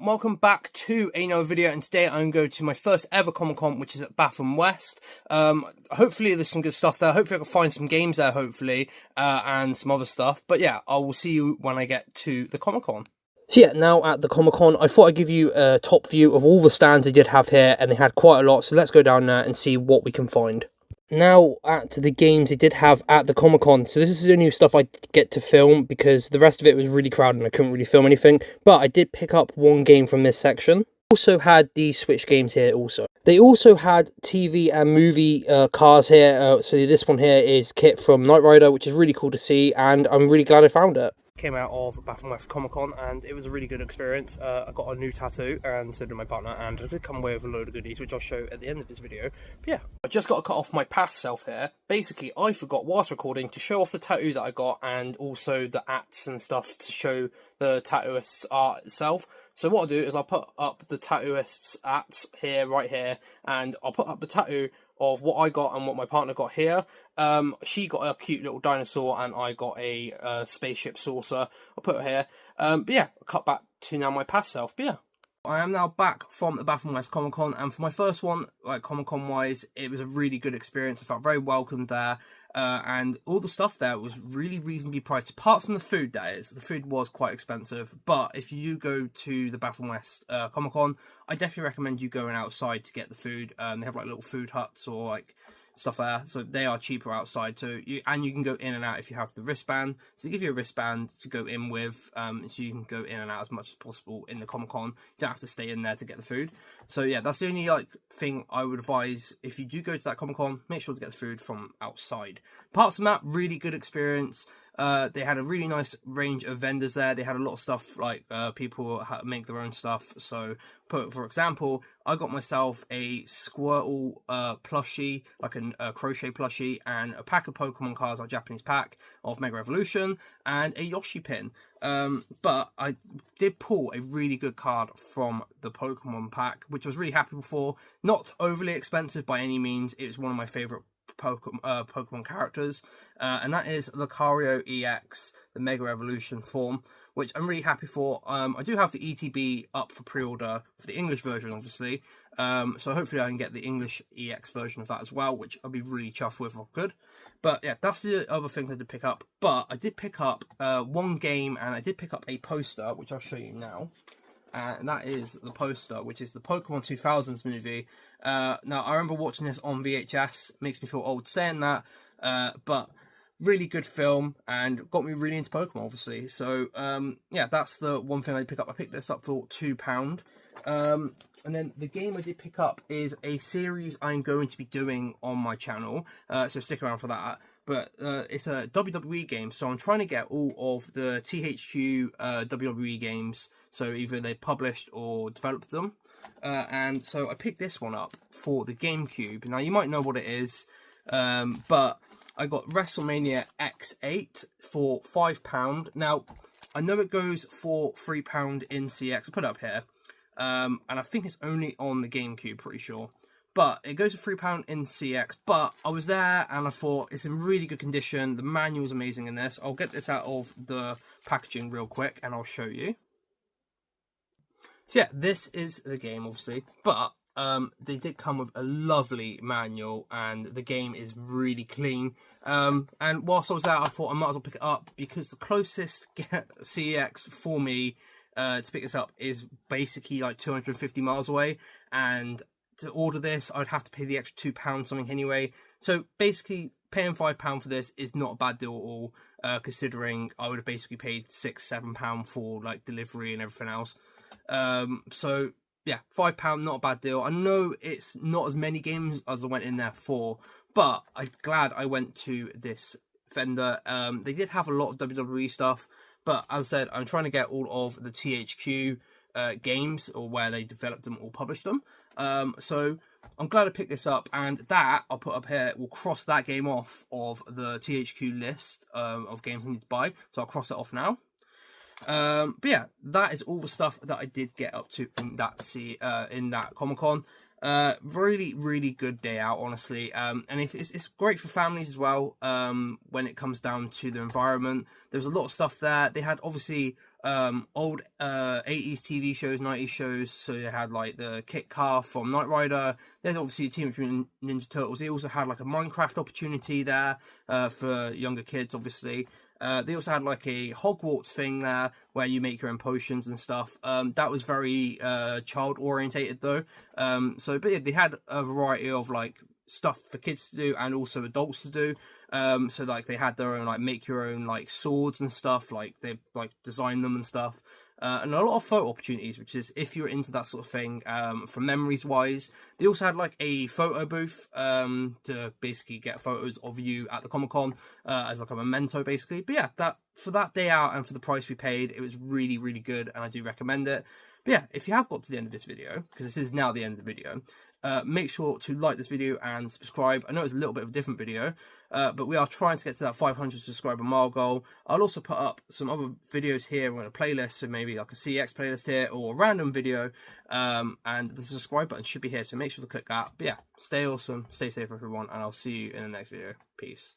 welcome back to another video, and today I'm going to my first ever Comic Con, which is at Bath and West. Hopefully there's some good stuff there. Hopefully I can find some games there, hopefully, and some other stuff. But yeah, I will see you when I get to the Comic Con. So yeah, now at the Comic Con, I thought I'd give you a top view of all the stands they did have here, and they had quite a lot, so let's go down there and see what we can find. Now at the games they did have at the Comic Con, so this is the new stuff I get to film because the rest of it was really crowded and I couldn't really film anything, but I did pick up one game from this section. Also had the Switch games here also. They also had TV and movie cars here, so this one here is Kit from Knight Rider, which is really cool to see, and I'm really glad I found it. Came out of Bath and West Comic Con and it was a really good experience. I got a new tattoo and so did my partner, and I did come away with a load of goodies which I'll show at the end of this video. But yeah, I just got to cut off my past self here. Basically I forgot whilst recording to show off the tattoo that I got and also the ats and stuff to show the tattooist's art itself. So what I'll do is I'll put up the tattooist's ats here, right here, and I'll put up the tattoo of what I got and what my partner got here. She got a cute little dinosaur and I got a spaceship saucer. I'll put it here. But yeah, I'll cut back to now my past self. But yeah, I am now back from the Bath and West Comic Con, and for my first one, like Comic Con wise, it was a really good experience. I felt very welcomed there, and all the stuff there was really reasonably priced. Apart from the food, that is, the food was quite expensive. But if you go to the Bath and West Comic Con, I definitely recommend you going outside to get the food. They have like little food huts or like stuff there, so they are cheaper outside too. You can go in and out if you have the wristband, so they give you a wristband to go in with, so you can go in and out as much as possible in the Comic Con. You don't have to stay in there to get the food. So yeah, that's the only like thing I would advise. If you do go to that Comic Con, make sure to get the food from outside. Apart from that, really good experience. They had a really nice range of vendors there. They had a lot of stuff like people make their own stuff. So, for example, I got myself a Squirtle plushie, like a crochet plushie, and a pack of Pokemon cards, our Japanese pack of Mega Evolution, and a Yoshi pin. But I did pull a really good card from the Pokemon pack, which I was really happy for. Not overly expensive by any means. It was one of my favourite Pokemon characters, and that is Lucario EX, the Mega Evolution form, which I'm really happy for. I do have the ETB up for pre-order for the English version, obviously, so hopefully I can get the English EX version of that as well, which I'll be really chuffed with if I could. But yeah, that's the other thing I did pick up. But I did pick up one game, and I did pick up a poster, which I'll show you now. And that is the poster, which is the Pokemon 2000s movie. Now, I remember watching this on VHS. Makes me feel old saying that. But really good film and got me really into Pokemon, obviously. So, yeah, that's the one thing I picked up. I picked this up for £2. And then the game I did pick up is a series I'm going to be doing on my channel. So stick around for that. But it's a WWE game, so I'm trying to get all of the THQ WWE games, so either they published or developed them. And so I picked this one up for the GameCube. Now, you might know what it is, but I got WrestleMania X8 for £5. Now, I know it goes for £3 in CX. I put it up here, and I think it's only on the GameCube, pretty sure. But it goes for £3 in CX. But I was there and I thought it's in really good condition. The manual's amazing in this. I'll get this out of the packaging real quick and I'll show you. So yeah, this is the game, obviously. But they did come with a lovely manual and the game is really clean. And whilst I was there, I thought I might as well pick it up because the closest CEX for me to pick this up is basically like 250 miles away. And to order this, I'd have to pay the extra £2 something anyway. So basically, paying £5 for this is not a bad deal at all, considering I would have basically paid £6-7 for like delivery and everything else. So yeah, £5, not a bad deal. I know it's not as many games as I went in there for, but I'm glad I went to this vendor. They did have a lot of WWE stuff, but as I said, I'm trying to get all of the THQ games, or where they developed them or published them. So I'm glad I picked this up, and that I'll put up here will cross that game off of the THQ list of games I need to buy. So I'll cross it off now. But yeah, that is all the stuff that I did get up to in that Comic Con. Really, really good day out, honestly. And it's great for families as well. When it comes down to the environment, there's a lot of stuff there. They had obviously old 80s TV shows, 90s shows. So they had like the Kit Car from Knight Rider. There's obviously a Teenage Mutant Ninja Turtles. They also had like a Minecraft opportunity there for younger kids, obviously. They also had like a Hogwarts thing there where you make your own potions and stuff. That was very child orientated though. But yeah, they had a variety of like stuff for kids to do and also adults to do. So like they had their own like make your own like swords and stuff. Like they like designed them and stuff. And a lot of photo opportunities, which is if you're into that sort of thing, for memories wise. They also had like a photo booth to basically get photos of you at the Comic-Con as like a memento, basically. But yeah, that for that day out and for the price we paid, it was really, really good, and I do recommend it. But yeah, if you have got to the end of this video, because this is now the end of the video, make sure to like this video and subscribe. I know it's a little bit of a different video, but we are trying to get to that 500 subscriber mile goal. I'll also put up some other videos here on a playlist, so maybe like a CX playlist here or a random video, and the subscribe button should be here, so make sure to click that. But yeah, stay awesome, stay safe everyone, and I'll see you in the next video. Peace.